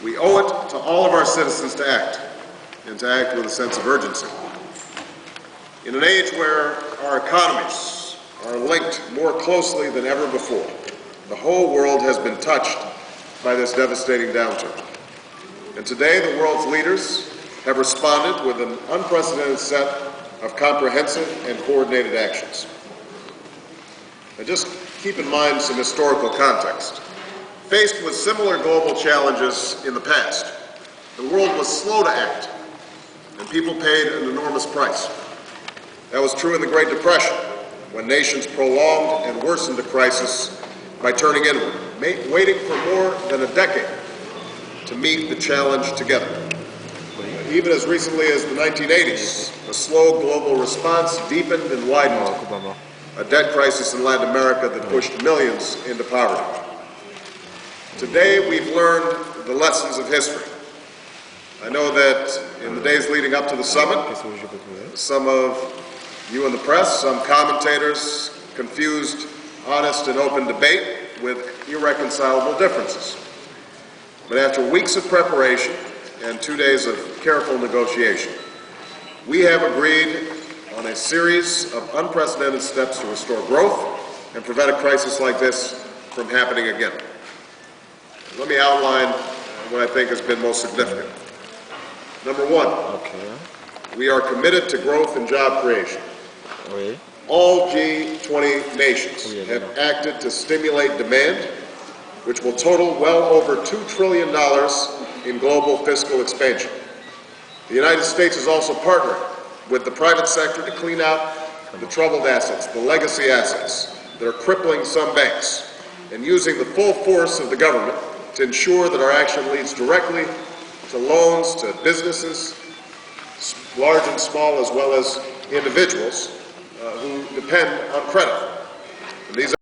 We owe it to all of our citizens to act, and to act with a sense of urgency. In an age where our economies are linked more closely than ever before, the whole world has been touched by this devastating downturn. And today, the world's leaders have responded with an unprecedented set of comprehensive and coordinated actions. Now, just keep in mind some historical context. Faced with similar global challenges in the past, the world was slow to act, and people paid an enormous price. That was true in the Great Depression, when nations prolonged and worsened the crisis by turning inward, waiting for more than a decade to meet the challenge together. Even as recently as the 1980s, a slow global response deepened and widened a debt crisis in Latin America that pushed millions into poverty. Today, we've learned the lessons of history. I know that in the days leading up to the summit, some of you in the press, some commentators confused honest and open debate with irreconcilable differences. But after weeks of preparation and 2 days of careful negotiation, we have agreed on a series of unprecedented steps to restore growth and prevent a crisis like this from happening again. Let me outline what I think has been most significant. Number one, we are committed to growth and job creation. All G20 nations have acted to stimulate demand, which will total well over $2 trillion in global fiscal expansion. The United States is also partnering with the private sector to clean out the troubled assets, the legacy assets that are crippling some banks, and using the full force of the government to ensure that our action leads directly to loans to businesses, large and small, as well as individuals who depend on credit. And these